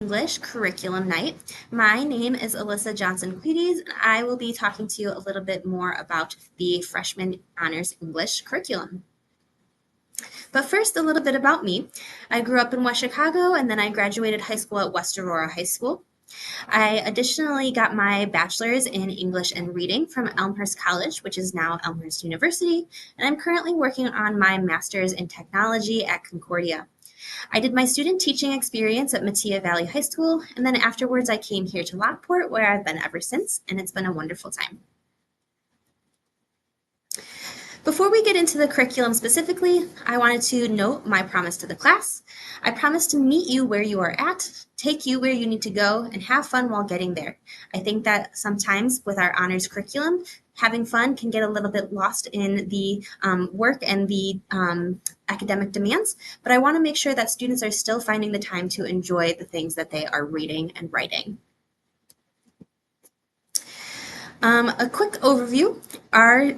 English Curriculum Night. My name is Alyssa Johnsen-Cuiriz, and I will be talking to you a little bit more about the Freshman Honors English curriculum. But first, a little bit about me. I grew up in West Chicago, and then I graduated high school at West Aurora High School. I additionally got my bachelor's in English and reading from Elmhurst College, which is now Elmhurst University, and I'm currently working on my master's in technology at Concordia. I did my student teaching experience at Mattia Valley High School, and then afterwards I came here to Lockport, where I've been ever since, and it's been a wonderful time. Before we get into the curriculum specifically, I wanted to note my promise to the class. I promise to meet you where you are at, take you where you need to go, and have fun while getting there. I think that sometimes with our honors curriculum, having fun can get a little bit lost in the work and the academic demands, but I want to make sure that students are still finding the time to enjoy the things that they are reading and writing. A quick overview. Our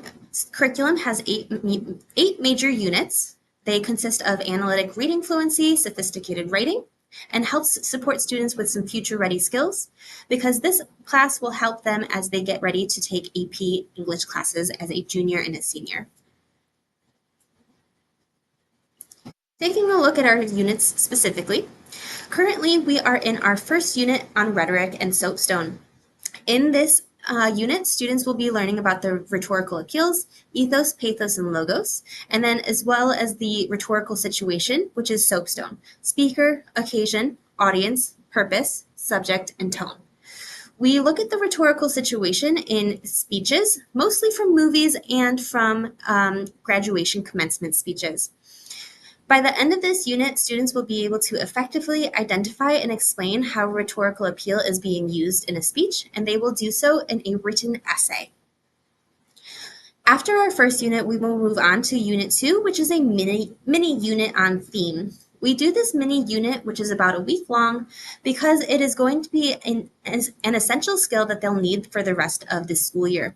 curriculum has eight major units. They consist of analytic reading fluency, sophisticated writing, and helps support students with some future-ready skills, because this class will help them as they get ready to take AP English classes as a junior and a senior. Taking a look at our units specifically, currently we are in our first unit on rhetoric and soapstone. In this unit, students will be learning about the rhetorical appeals, ethos, pathos, and logos, and then as well as the rhetorical situation, which is soapstone: speaker, occasion, audience, purpose, subject, and tone. We look at the rhetorical situation in speeches, mostly from movies and from graduation commencement speeches. By the end of this unit, students will be able to effectively identify and explain how rhetorical appeal is being used in a speech, and they will do so in a written essay. After our first unit, we will move on to Unit 2, which is a mini unit on theme. We do this mini unit, which is about a week long, because it is going to be an essential skill that they'll need for the rest of the school year.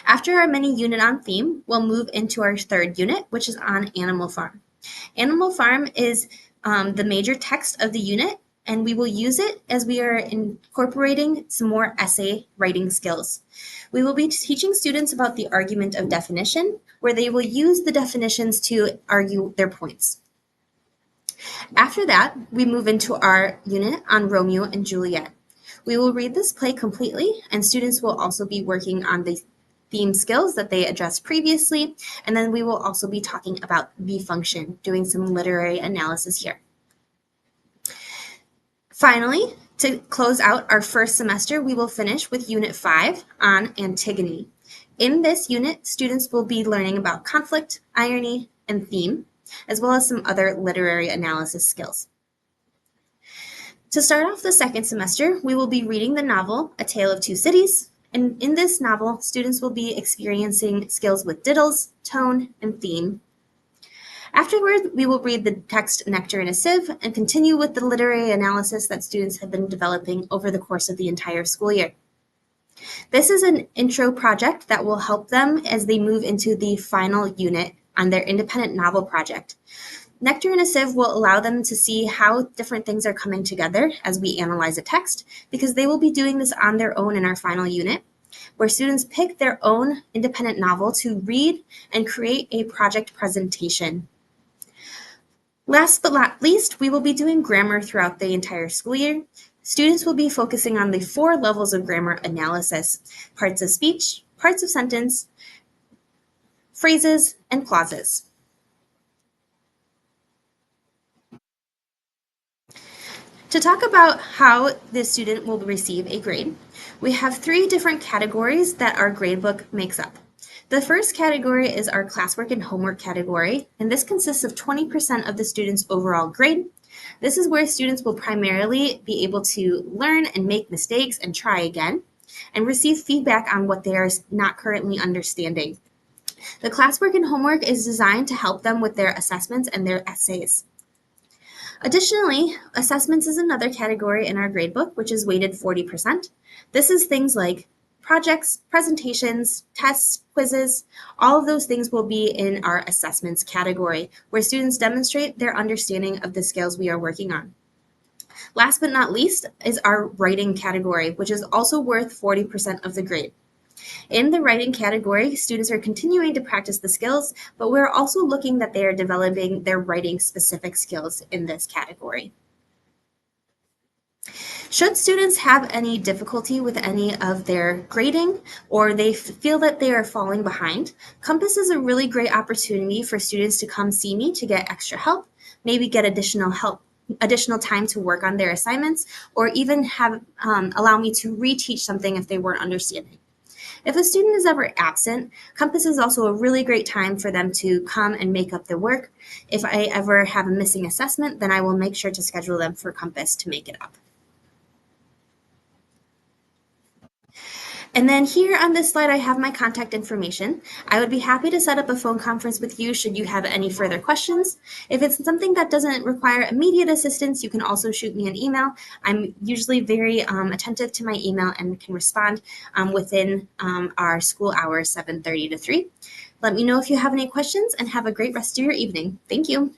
After our mini unit on theme, we'll move into our third unit, which is on Animal Farm. Animal Farm is the major text of the unit, and we will use it as we are incorporating some more essay writing skills. We will be teaching students about the argument of definition, where they will use the definitions to argue their points. After that, we move into our unit on Romeo and Juliet. We will read this play completely, and students will also be working on the theme skills that they addressed previously, and then we will also be talking about the function, doing some literary analysis here. Finally, to close out our first semester, we will finish with Unit 5 on Antigone. In this unit, students will be learning about conflict, irony, and theme, as well as some other literary analysis skills. To start off the second semester, we will be reading the novel A Tale of Two Cities, and in this novel, students will be experiencing skills with diddles, tone, and theme. Afterward, we will read the text Nectar in a Sieve and continue with the literary analysis that students have been developing over the course of the entire school year. This is an intro project that will help them as they move into the final unit on their independent novel project. Nectar in a Sieve will allow them to see how different things are coming together as we analyze a text, because they will be doing this on their own in our final unit, where students pick their own independent novel to read and create a project presentation. Last but not least, we will be doing grammar throughout the entire school year. Students will be focusing on the 4 levels of grammar analysis: parts of speech, parts of sentence, phrases, and clauses. To talk about how the student will receive a grade, we have 3 different categories that our gradebook makes up. The first category is our classwork and homework category, and this consists of 20% of the student's overall grade. This is where students will primarily be able to learn and make mistakes and try again, and receive feedback on what they are not currently understanding. The classwork and homework is designed to help them with their assessments and their essays. Additionally, assessments is another category in our gradebook, which is weighted 40%. This is things like projects, presentations, tests, quizzes. All of those things will be in our assessments category, where students demonstrate their understanding of the skills we are working on. Last but not least is our writing category, which is also worth 40% of the grade. In the writing category, students are continuing to practice the skills, but we're also looking that they are developing their writing specific skills in this category. Should students have any difficulty with any of their grading or they feel that they are falling behind, Compass is a really great opportunity for students to come see me to get extra help, maybe get additional time to work on their assignments, or even have allow me to reteach something if they weren't understanding. If a student is ever absent, Compass is also a really great time for them to come and make up their work. If I ever have a missing assessment, then I will make sure to schedule them for Compass to make it up. And then here on this slide, I have my contact information. I would be happy to set up a phone conference with you should you have any further questions. If it's something that doesn't require immediate assistance, you can also shoot me an email. I'm usually very attentive to my email and can respond within our school hours, 7:30 to 3. Let me know if you have any questions and have a great rest of your evening. Thank you.